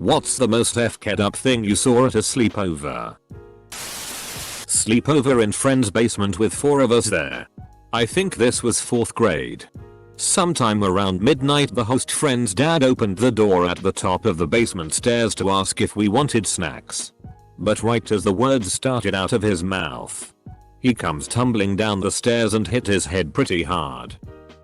What's the most FK'd up thing you saw at a sleepover? Sleepover in friend's basement with 4 of us there. I think this was 4th grade. Sometime around midnight the host friend's dad opened the door at the top of the basement stairs to ask if we wanted snacks. But right as the words started out of his mouth, he comes tumbling down the stairs and hit his head pretty hard.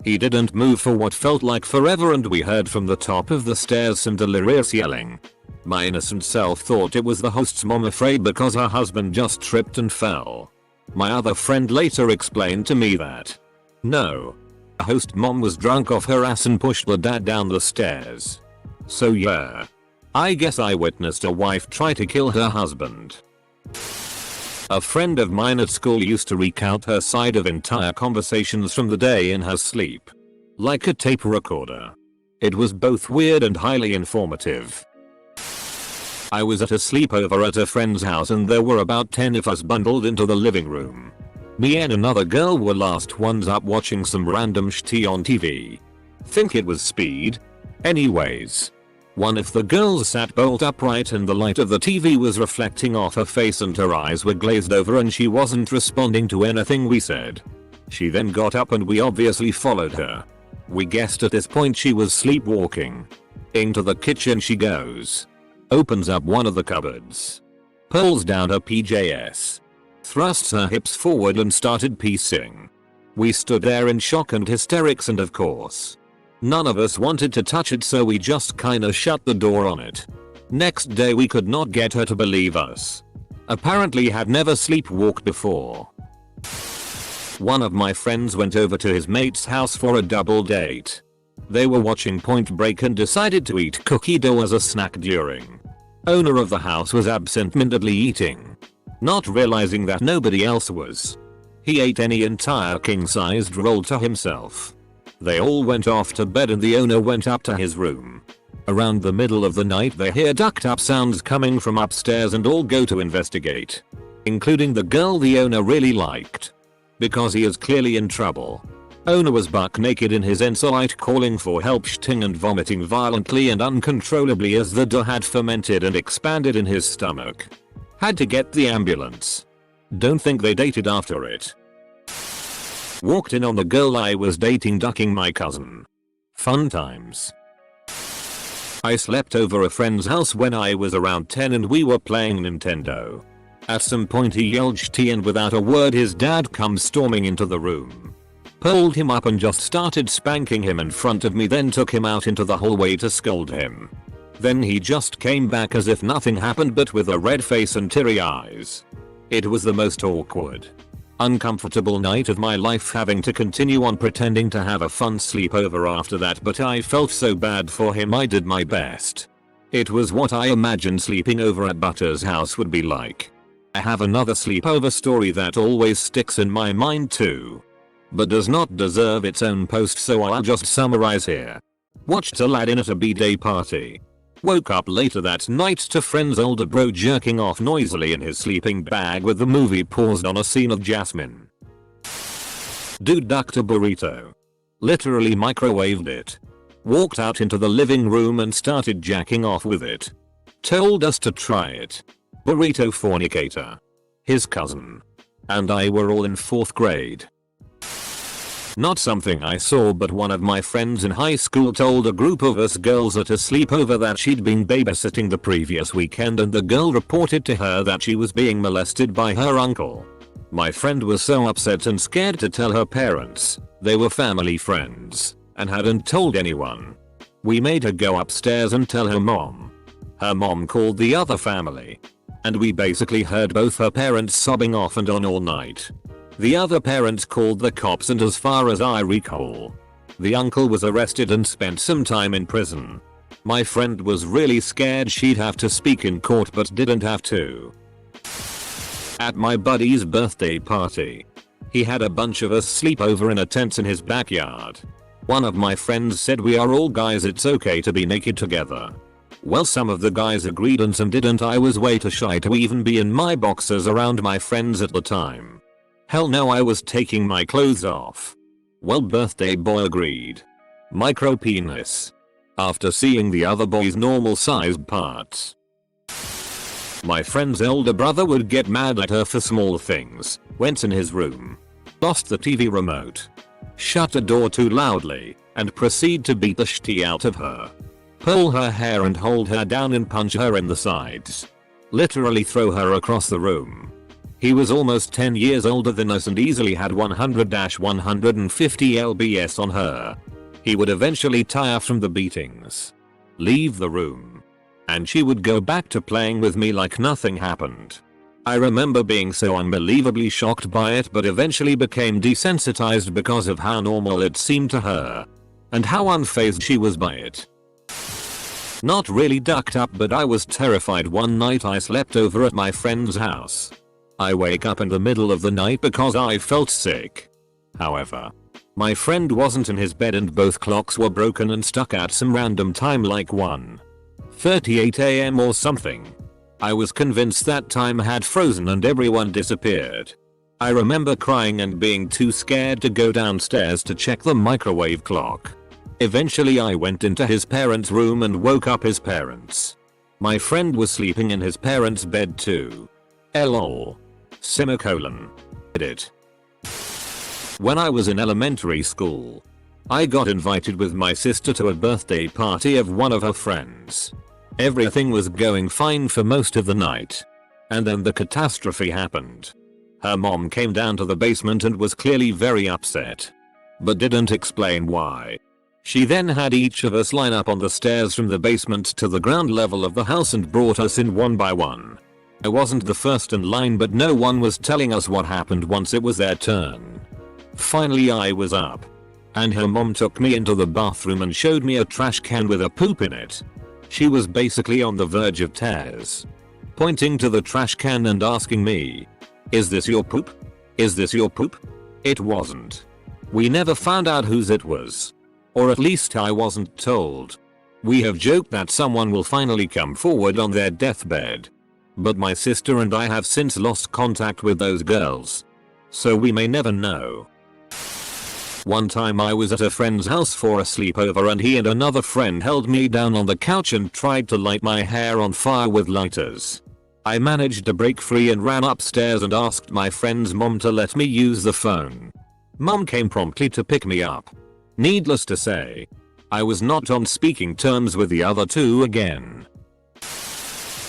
He didn't move for what felt like forever and we heard from the top of the stairs some delirious yelling. My innocent self thought it was the host's mom, afraid because her husband just tripped and fell. My other friend later explained to me that no, the host mom was drunk off her ass and pushed the dad down the stairs. So yeah, I guess I witnessed a wife try to kill her husband. A friend of mine at school used to recount her side of entire conversations from the day in her sleep. Like a tape recorder. It was both weird and highly informative. I was at a sleepover at a friend's house and there were about 10 of us bundled into the living room. Me and another girl were last ones up watching some random shit on TV. Think it was Speed? Anyways. One of the girls sat bolt upright and the light of the TV was reflecting off her face and her eyes were glazed over and she wasn't responding to anything we said. She then got up and we obviously followed her. We guessed at this point she was sleepwalking. Into the kitchen she goes. Opens up one of the cupboards. Pulls down her PJs. Thrusts her hips forward and started piecing. We stood there in shock and hysterics and of course, none of us wanted to touch it, so we just kinda shut the door on it. Next day we could not get her to believe us. Apparently had never sleepwalked before. One of my friends went over to his mate's house for a double date. They were watching Point Break and decided to eat cookie dough as a snack during. Owner of the house was absent-mindedly eating, not realizing that nobody else was. He ate an entire king-sized roll to himself. They all went off to bed and the owner went up to his room. Around the middle of the night they hear ducked up sounds coming from upstairs and all go to investigate. Including the girl the owner really liked. Because he is clearly in trouble. Owner was buck naked in his ensolite calling for help, shitting and vomiting violently and uncontrollably as the dough had fermented and expanded in his stomach. Had to get the ambulance. Don't think they dated after it. Walked in on the girl I was dating ducking my cousin. Fun times. I slept over a friend's house when I was around 10 and we were playing Nintendo. At some point he yelled shitty and without a word his dad comes storming into the room. Pulled him up and just started spanking him in front of me, then took him out into the hallway to scold him. Then he just came back as if nothing happened but with a red face and teary eyes. It was the most awkward, uncomfortable night of my life, having to continue on pretending to have a fun sleepover after that, but I felt so bad for him I did my best. It was what I imagined sleeping over at Butter's house would be like. I have another sleepover story that always sticks in my mind too, but does not deserve its own post, so I'll just summarize here. Watched Aladdin at a b-day party. Woke up later that night to friend's older bro jerking off noisily in his sleeping bag with the movie paused on a scene of Jasmine. Dude ducked a burrito. Literally microwaved it. Walked out into the living room and started jacking off with it. Told us to try it. Burrito fornicator. His cousin. And I were all in 4th grade. Not something I saw, but one of my friends in high school told a group of us girls at a sleepover that she'd been babysitting the previous weekend and the girl reported to her that she was being molested by her uncle. My friend was so upset and scared to tell her parents. They were family friends and hadn't told anyone. We made her go upstairs and tell her mom. Her mom called the other family. And we basically heard both her parents sobbing off and on all night. The other parents called the cops and as far as I recall, the uncle was arrested and spent some time in prison. My friend was really scared she'd have to speak in court but didn't have to. At my buddy's birthday party, he had a bunch of us sleep over in a tent in his backyard. One of my friends said, "We are all guys, it's okay to be naked together." Well, some of the guys agreed and some didn't. I was way too shy to even be in my boxers around my friends at the time. Hell no, I was taking my clothes off. Well, birthday boy agreed. Micro penis. after seeing the other boys' normal sized parts. My friend's elder brother would get mad at her for small things, went in his room, lost the TV remote, shut the door too loudly, and proceed to beat the shit out of her. Pull her hair and hold her down and punch her in the sides. Literally throw her across the room. He was almost 10 years older than us and easily had 100-150 lbs on her. He would eventually tire from the beatings, leave the room, and she would go back to playing with me like nothing happened. I remember being so unbelievably shocked by it, but eventually became desensitized because of how normal it seemed to her and how unfazed she was by it. Not really ducked up, but I was terrified. One night I slept over at my friend's house. I wake up in the middle of the night because I felt sick. However, my friend wasn't in his bed and both clocks were broken and stuck at some random time like 1:38 AM or something. I was convinced that time had frozen and everyone disappeared. I remember crying and being too scared to go downstairs to check the microwave clock. Eventually I went into his parents' room and woke up his parents. My friend was sleeping in his parents' bed too. LOL. Semicolon. Edit. When I was in elementary school, I got invited with my sister to a birthday party of one of her friends. Everything was going fine for most of the night. And then the catastrophe happened. Her mom came down to the basement and was clearly very upset, but didn't explain why. She then had each of us line up on the stairs from the basement to the ground level of the house and brought us in one by one. I wasn't the first in line, but no one was telling us what happened once it was their turn. Finally I was up, and her mom took me into the bathroom and showed me a trash can with a poop in it. She was basically on the verge of tears, pointing to the trash can and asking me, "Is this your poop? Is this your poop?" It wasn't. We never found out whose it was. Or at least I wasn't told. We have joked that someone will finally come forward on their deathbed. But my sister and I have since lost contact with those girls, so we may never know. One time I was at a friend's house for a sleepover and he and another friend held me down on the couch and tried to light my hair on fire with lighters. I managed to break free and ran upstairs and asked my friend's mom to let me use the phone. Mom came promptly to pick me up. Needless to say, I was not on speaking terms with the other two again.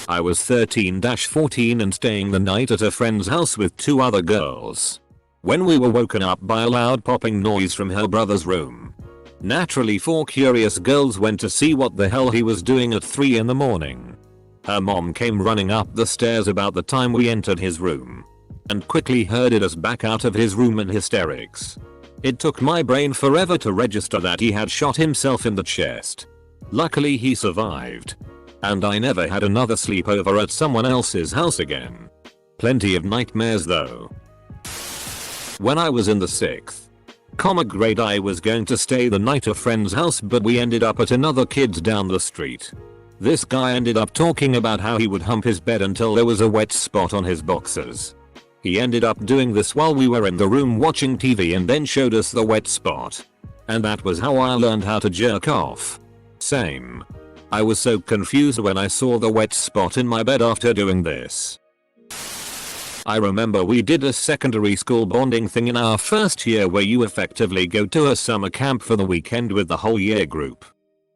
I was 13-14 and staying the night at a friend's house with two other girls, when we were woken up by a loud popping noise from her brother's room. Naturally, four curious girls went to see what the hell he was doing at 3 in the morning. Her mom came running up the stairs about the time we entered his room, and quickly herded us back out of his room in hysterics. It took my brain forever to register that he had shot himself in the chest. Luckily he survived, and I never had another sleepover at someone else's house again. Plenty of nightmares though. When I was in the 6th grade I was going to stay the night at a friend's house, but we ended up at another kid's down the street. This guy ended up talking about how he would hump his bed until there was a wet spot on his boxers. He ended up doing this while we were in the room watching TV and then showed us the wet spot. And that was how I learned how to jerk off. Same. I was so confused when I saw the wet spot in my bed after doing this. I remember we did a secondary school bonding thing in our first year where you effectively go to a summer camp for the weekend with the whole year group.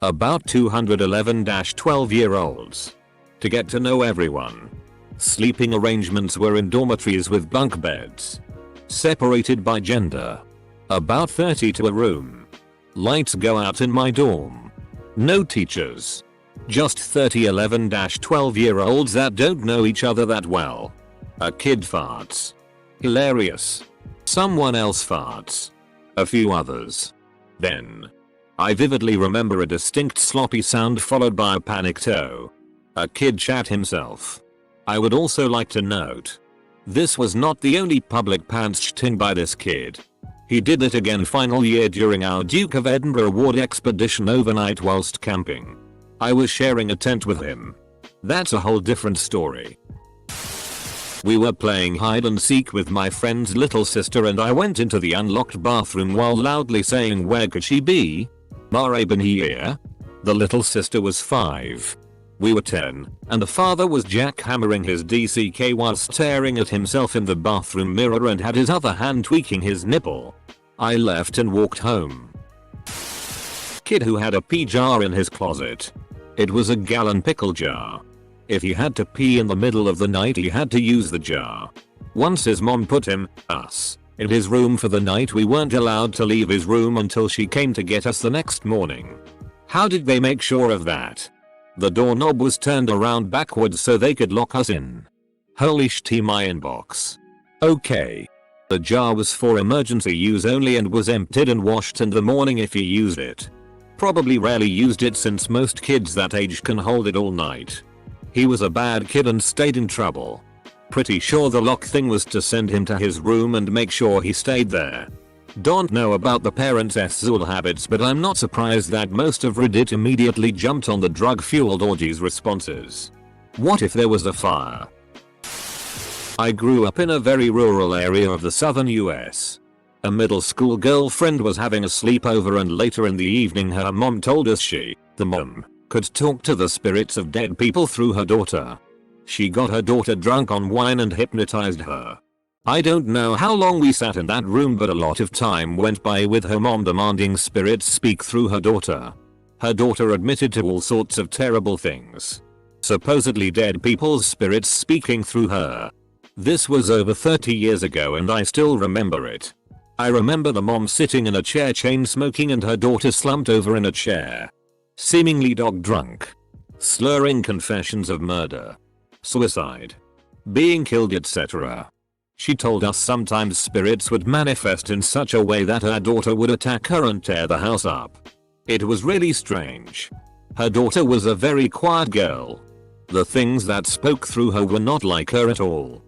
About 211-12-year-olds. To get to know everyone. Sleeping arrangements were in dormitories with bunk beds, separated by gender. About 30 to a room. Lights go out in my dorm. No teachers. Just 30 11-12-year-olds that don't know each other that well. A kid farts. Hilarious. Someone else farts. A few others. Then, I vividly remember a distinct sloppy sound followed by a panicked "oh." A kid shat himself. I would also like to note, this was not the only public pants shitting by this kid. He did it again final year during our Duke of Edinburgh Award expedition overnight whilst camping. I was sharing a tent with him. That's a whole different story. We were playing hide and seek with my friend's little sister and I went into the unlocked bathroom while loudly saying, "Where could she be? Mara been here?" The little sister was 5. We were 10, and the father was jackhammering his DCK while staring at himself in the bathroom mirror and had his other hand tweaking his nipple. I left and walked home. Kid who had a pee jar in his closet. It was a gallon pickle jar. If he had to pee in the middle of the night, he had to use the jar. Once his mom put us, in his room for the night. We weren't allowed to leave his room until she came to get us the next morning. How did they make sure of that? The doorknob was turned around backwards so they could lock us in. Holy shit, my inbox. Okay. The jar was for emergency use only and was emptied and washed in the morning if you used it. Probably rarely used it since most kids that age can hold it all night. He was a bad kid and stayed in trouble. Pretty sure the lock thing was to send him to his room and make sure he stayed there. Don't know about the parents' Zool habits, but I'm not surprised that most of Reddit immediately jumped on the drug-fueled orgies responses. What if there was a fire? I grew up in a very rural area of the southern US. A middle school girlfriend was having a sleepover, and later in the evening her mom told us she, the mom, could talk to the spirits of dead people through her daughter. She got her daughter drunk on wine and hypnotized her. I don't know how long we sat in that room, but a lot of time went by with her mom demanding spirits speak through her daughter. Her daughter admitted to all sorts of terrible things. Supposedly dead people's spirits speaking through her. This was over 30 years ago and I still remember it. I remember the mom sitting in a chair chain smoking and her daughter slumped over in a chair. Seemingly dog drunk. Slurring confessions of murder, suicide, being killed, etc. She told us sometimes spirits would manifest in such a way that her daughter would attack her and tear the house up. It was really strange. Her daughter was a very quiet girl. The things that spoke through her were not like her at all.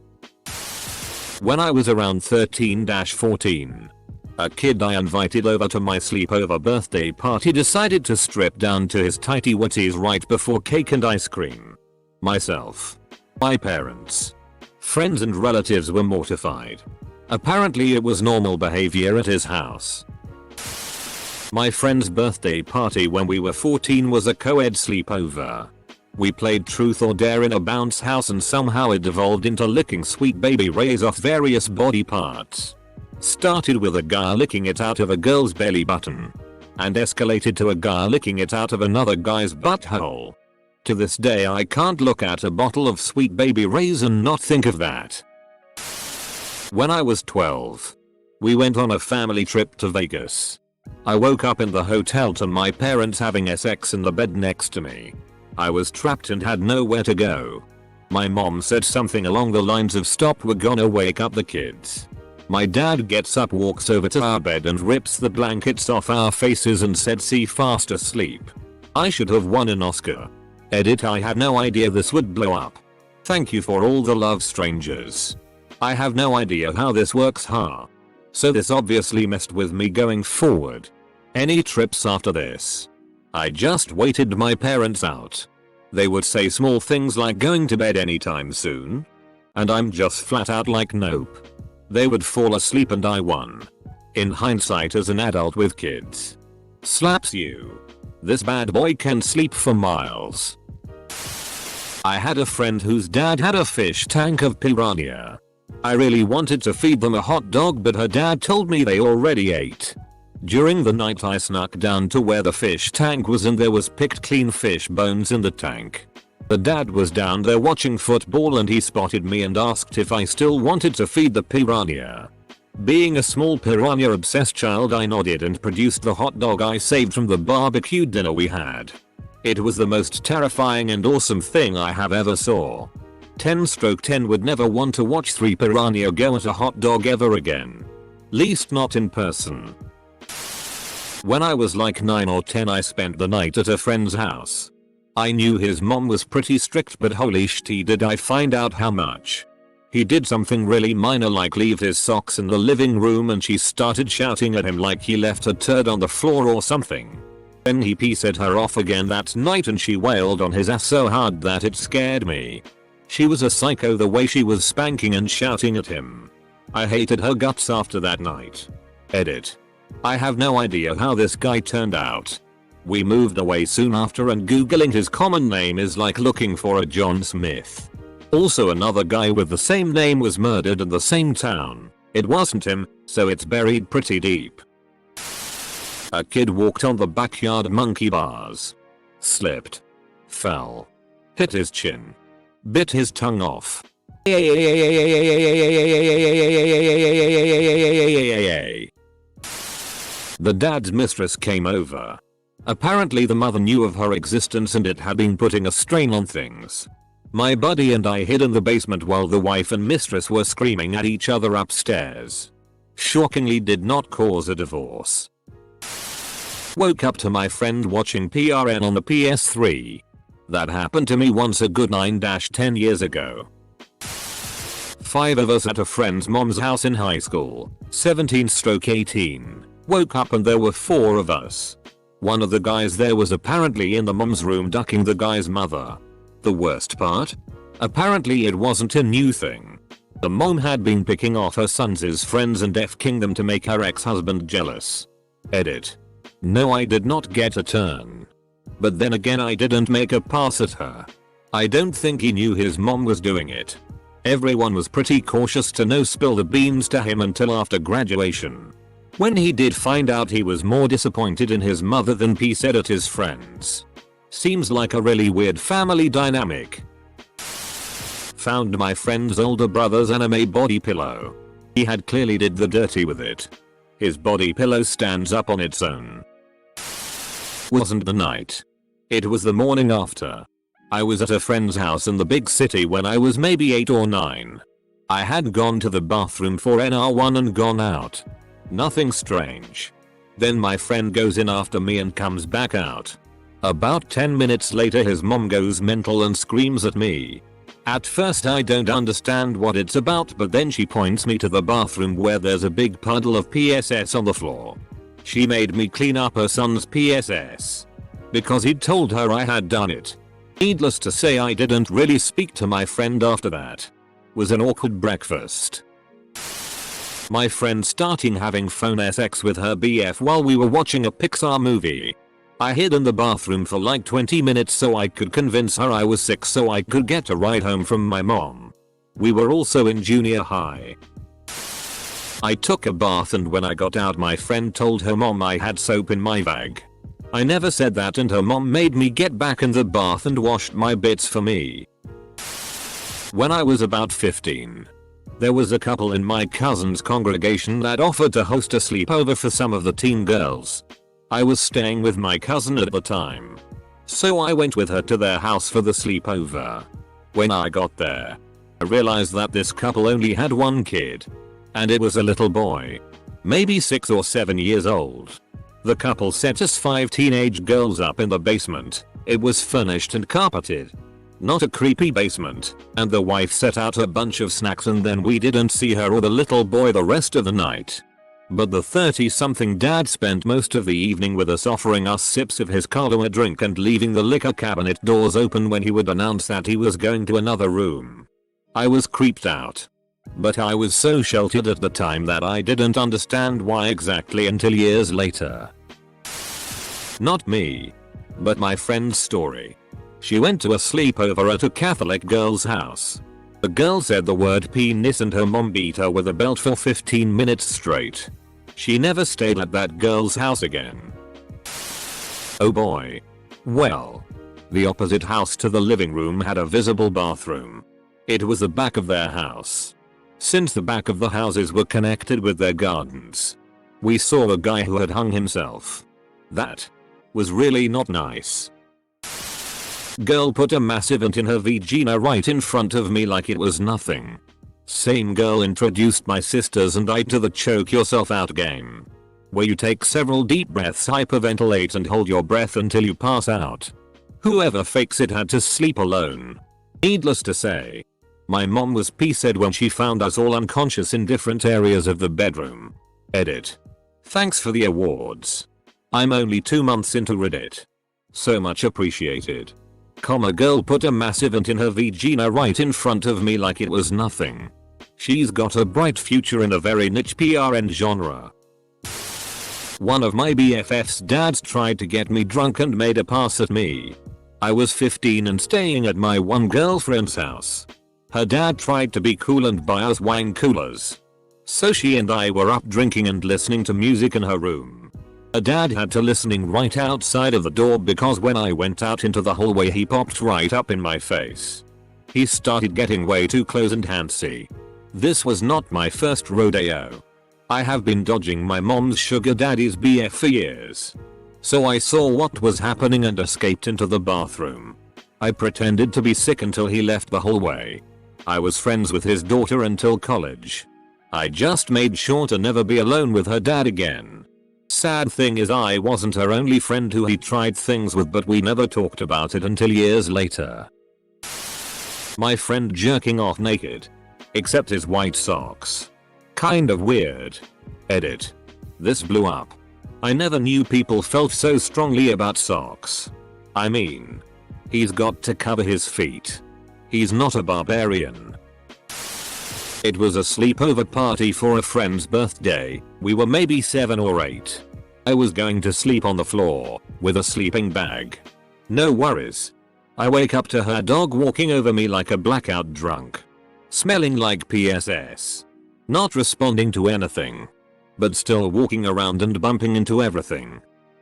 When I was around 13-14, a kid I invited over to my sleepover birthday party decided to strip down to his tighty whities right before cake and ice cream. Myself, my parents, friends and relatives were mortified. Apparently it was normal behavior at his house. My friend's birthday party when we were 14 was a co-ed sleepover. We played truth or dare in a bounce house and somehow it devolved into licking sweet baby rays off various body parts. Started with a guy licking it out of a girl's belly button, and escalated to a guy licking it out of another guy's butthole. To this day I can't look at a bottle of sweet baby rays and not think of that. When I was 12, we went on a family trip to Vegas. I woke up in the hotel to my parents having sex in the bed next to me. I was trapped and had nowhere to go. My mom said something along the lines of "Stop, we're gonna wake up the kids." My dad gets up, walks over to our bed and rips the blankets off our faces and said, "See fast asleep." I should have won an Oscar. Edit: I had no idea this would blow up. Thank you for all the love, strangers. I have no idea how this works, huh? So this obviously messed with me going forward. Any trips after this? I just waited my parents out. They would say small things like "going to bed anytime soon?" and I'm just flat out like nope. They would fall asleep and I won. In hindsight, as an adult with kids, slaps you. This bad boy can sleep for miles. I had a friend whose dad had a fish tank of piranha. I really wanted to feed them a hot dog, but her dad told me they already ate. During the night I snuck down to where the fish tank was and there was picked clean fish bones in the tank. The dad was down there watching football and he spotted me and asked if I still wanted to feed the piranha. Being a small piranha obsessed child, I nodded and produced the hot dog I saved from the barbecue dinner we had. It was the most terrifying and awesome thing I have ever saw. 10/10 would never want to watch 3 piranha go at a hot dog ever again. Least not in person. When I was like 9 or 10, I spent the night at a friend's house. I knew his mom was pretty strict, but holy shit did I find out how much. He did something really minor like leave his socks in the living room and she started shouting at him like he left a turd on the floor or something. Then he pissed her off again that night and she wailed on his ass so hard that it scared me. She was a psycho the way she was spanking and shouting at him. I hated her guts after that night. Edit: I have no idea how this guy turned out. We moved away soon after, and googling his common name is like looking for a John Smith. Also, another guy with the same name was murdered in the same town. It wasn't him, so it's buried pretty deep. A kid walked on the backyard monkey bars. Slipped. Fell. Hit his chin. Bit his tongue off. The dad's mistress came over. Apparently the mother knew of her existence and it had been putting a strain on things. My buddy and I hid in the basement while the wife and mistress were screaming at each other upstairs. Shockingly did not cause a divorce. Woke up to my friend watching PRN on the PS3. That happened to me once a good 9-10 years ago. 5 of us at a friend's mom's house in high school, 17/18. Woke up and there were 4 of us. One of the guys there was apparently in the mom's room ducking the guy's mother. The worst part? Apparently it wasn't a new thing. The mom had been picking off her sons' friends and F-king them to make her ex-husband jealous. Edit. No, I did not get a turn. But then again, I didn't make a pass at her. I don't think he knew his mom was doing it. Everyone was pretty cautious to no spill the beans to him until after graduation. When he did find out, he was more disappointed in his mother than P said at his friends. Seems like a really weird family dynamic. Found my friend's older brother's anime body pillow. He had clearly did the dirty with it. His body pillow stands up on its own. Wasn't the night. It was the morning after. I was at a friend's house in the big city when I was maybe 8 or 9. I had gone to the bathroom for NR1 and gone out. Nothing strange. Then my friend goes in after me and comes back out. About 10 minutes later his mom goes mental and screams at me. At first I don't understand what it's about, but then she points me to the bathroom where there's a big puddle of PSS on the floor. She made me clean up her son's PSS. Because he'd told her I had done it. Needless to say, I didn't really speak to my friend after that. Was an awkward breakfast. My friend starting having phone sex with her BF while we were watching a Pixar movie. I hid in the bathroom for like 20 minutes so I could convince her I was sick so I could get a ride home from my mom. We were also in junior high. I took a bath and when I got out my friend told her mom I had soap in my bag. I never said that and her mom made me get back in the bath and washed my bits for me. When I was about 15. There was a couple in my cousin's congregation that offered to host a sleepover for some of the teen girls. I was staying with my cousin at the time. So I went with her to their house for the sleepover. When I got there, I realized that this couple only had one kid. And it was a little boy. Maybe 6 or 7 years old. The couple set us 5 teenage girls up in the basement. It was furnished and carpeted. Not a creepy basement. And the wife set out a bunch of snacks and then we didn't see her or the little boy the rest of the night. But the 30-something dad spent most of the evening with us, offering us sips of his Kahlua drink and leaving the liquor cabinet doors open when he would announce that he was going to another room. I was creeped out. But I was so sheltered at the time that I didn't understand why exactly until years later. Not me. But my friend's story. She went to a sleepover at a Catholic girl's house. The girl said the word penis and her mom beat her with a belt for 15 minutes straight. She never stayed at that girl's house again. Oh boy. Well. The opposite house to the living room had a visible bathroom. It was the back of their house. Since the back of the houses were connected with their gardens. We saw a guy who had hung himself. That was really not nice. Girl put a massive ant in her vagina right in front of me like it was nothing. Same girl introduced my sisters and I to the choke yourself out game. Where you take several deep breaths, hyperventilate and hold your breath until you pass out. Whoever fakes it had to sleep alone. Needless to say, my mom was pissed when she found us all unconscious in different areas of the bedroom. Edit. Thanks for the awards. I'm only 2 months into Reddit. So much appreciated. Girl put a massive ant in her vagina right in front of me like it was nothing. She's got a bright future in a very niche PRN genre. One of my BFF's dads tried to get me drunk and made a pass at me. I was 15 and staying at my one girlfriend's house. Her dad tried to be cool and buy us wine coolers. So she and I were up drinking and listening to music in her room. Her dad had to listening right outside of the door because when I went out into the hallway he popped right up in my face. He started getting way too close and handsy. This was not my first rodeo. I have been dodging my mom's sugar daddy's BF for years. So I saw what was happening and escaped into the bathroom. I pretended to be sick until he left the hallway. I was friends with his daughter until college. I just made sure to never be alone with her dad again. Sad thing is I wasn't her only friend who he tried things with, but we never talked about it until years later. My friend jerking off naked. Except his white socks. Kind of weird. Edit. This blew up. I never knew people felt so strongly about socks. I mean, he's got to cover his feet. He's not a barbarian. It was a sleepover party for a friend's birthday. We were maybe 7 or 8. I was going to sleep on the floor with a sleeping bag. No worries. I wake up to her dog walking over me like a blackout drunk. Smelling like PSS. Not responding to anything. But still walking around and bumping into everything.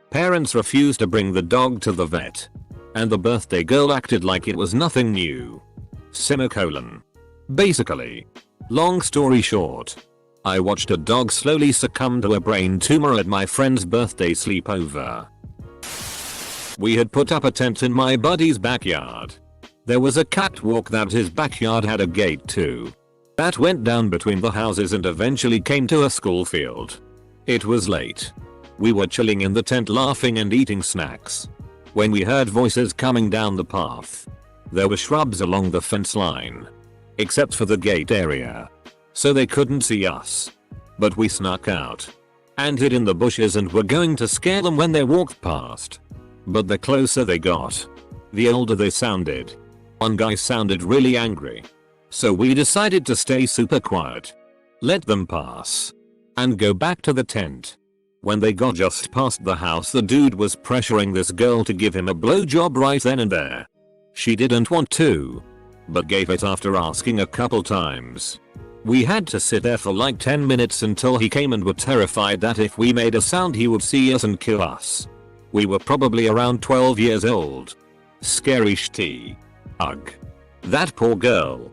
Parents refused to bring the dog to the vet. And the birthday girl acted like it was nothing new. Semicolon. Basically. Long story short. I watched a dog slowly succumb to a brain tumor at my friend's birthday sleepover. We had put up a tent in my buddy's backyard. There was a catwalk that his backyard had a gate to. That went down between the houses and eventually came to a school field. It was late. We were chilling in the tent laughing and eating snacks. When we heard voices coming down the path. There were shrubs along the fence line. Except for the gate area. So they couldn't see us. But we snuck out. And hid in the bushes and were going to scare them when they walked past. But the closer they got, the older they sounded. One guy sounded really angry. So we decided to stay super quiet. Let them pass. And go back to the tent. When they got just past the house, the dude was pressuring this girl to give him a blowjob right then and there. She didn't want to. But gave it after asking a couple times. We had to sit there for like 10 minutes until he came and were terrified that if we made a sound he would see us and kill us. We were probably around 12 years old. Scary shitty. Ugh. That poor girl.